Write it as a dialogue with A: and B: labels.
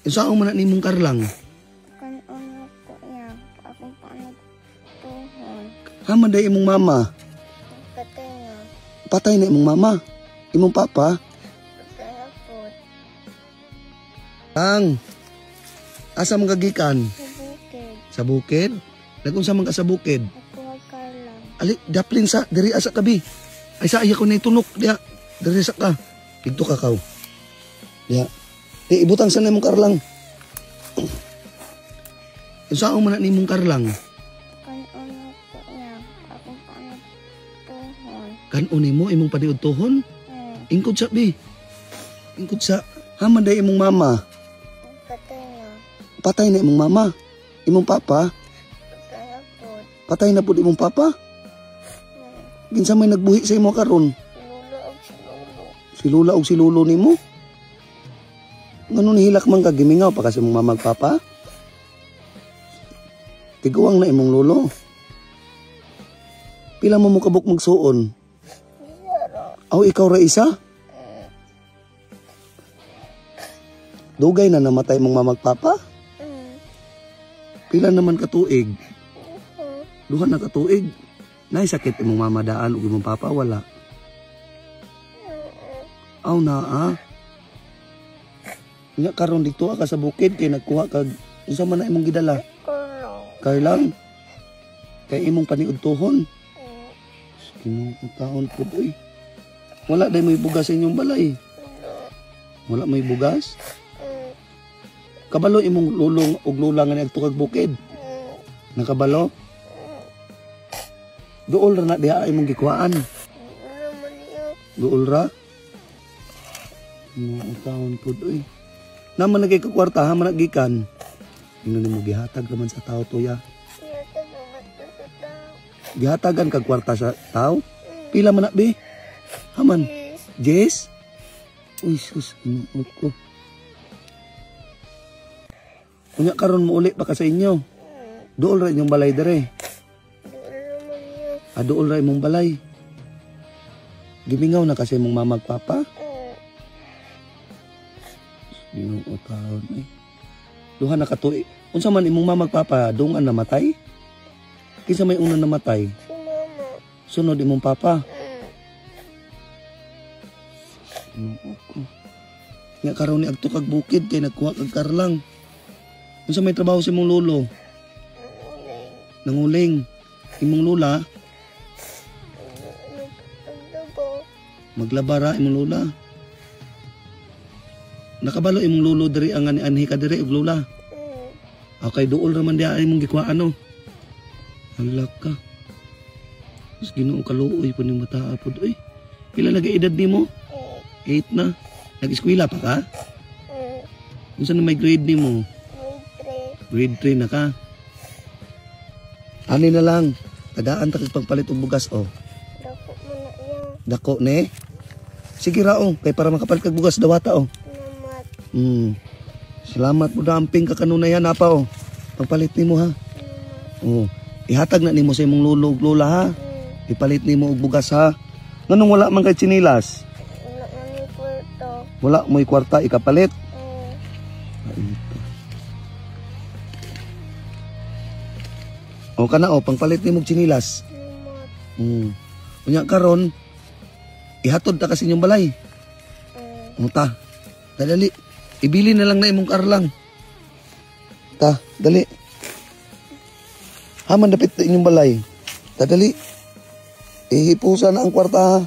A: Saan man na nimong karlang?
B: Kanon ko yan. Akong panagtuhon.
A: Haman day imong mama.
B: Patay nga.
A: Patay na imong mama. Imong papa.
B: Patay apod.
A: Ang asa man kagikan?
B: Sa bukid.
A: Sa bukid? Nag-unsa man ka sa bukid?
B: Ako karlang.
A: Ali, daplin sa diri asa kabi. Ay sa iya ko na itunok diya. Diri sa ka. Dito ka kaw. Diya. Di ibutang sa nimong karlang. Saan man na nimong karlang?
B: Kanon ko yan. Akong panagtuhon.
A: Kanon mo imong paniudtohon? Ingkod sa bi. Ingkod sa haman day imong mama.
B: Patay nga.
A: Patay na imong mama. Imong papa.
B: Patay apod.
A: Patay na pud imong papa. Kinsa may nagbuhi sa imo karon?
B: Lolo o si lolo.
A: Si lula og si lulo nimo? Ngano nihilak man ka gimingaw pa kasi mong mama ug papa? Tiguang na imong lolo. Pila mo kabuk magsuon? Aw ikaw ra isa? Dugay na namatay mong mama ug papa? Pila naman ka tuig? Duha na ka tuig. Nay sakit imong mama daan ug imong papa wala. Aw naa. Nga karon dito ka sa bukid kay nagkuha kag unsa man na imong gidala? Karlang. Kay imong paniudtohon. Kinuong taon po boy. Wala day may bugas sa inyong balay. Wala may bugas? Kabalo imong lulong ug lula nga nagtukag bukid. Nakabalo? Duol ra na diha imong gikuhaan. Duol ra? Kinuong taon po boy. Naman nagay kakwarta ha managikan. Ino nimo gihatag naman sa tao tuya. Gihatagan kag kwarta sa tao? Pila man na be? Haman. Jess? Uy sus, ino ko. Unya karon mo uli pa ka sa inyo. Duol ra inyong balay dere. Duol ra imong balay. Gimingaw na kasi mong mamag papa. Ginoo taon eh. Duha na katuig. Unsa man imong mamag papa dungan namatay? Kinsa may unang namatay?
B: Si mama.
A: Sunod imong papa. Ginoo ko. Nga karon ni agto kag bukid kay nagkuha kag karlang. Unsa may trabaho si imong lolo? Nanguling. Imong lula? Maglabara imong lula. Nakabalo imong lolo diri ang anhi ka diri og lula. Okay, duol ra man dia imong gikuha ano. Halak ka. Mas Ginoo kaluoy po ni mata pod oy. Pila nag-edad nimo? 8 na. Nag-eskwela pa ka? Unsa na may grade nimo? Grade 3 na ka. Ani na lang. Tadaan ta kag pagpalit og bugas oh.
B: Dako mo na yan.
A: Dako ne. Sige ra oh, kay para makapalit kag bugas dawata oh. Salamat po damping ka kanuna yan apa oh. Pagpalit nimo ha. Oh, ihatag na nimo sa imong lolo ug lola ha. Ipalit nimo og bugas ha. Nganong wala man kay tsinilas?
B: Wala na ni kwarto.
A: Wala mo'y kwarta ikapalit. O kana o pangpalit nimo og tsinilas. Unya karon ihatod ta kasi inyong balay. Muta. Dali. Ibili na lang na imong karlang. Ta, dali. Haman dapit inyong balay. Ta, dali. Ihipusa na ang kwarta ha.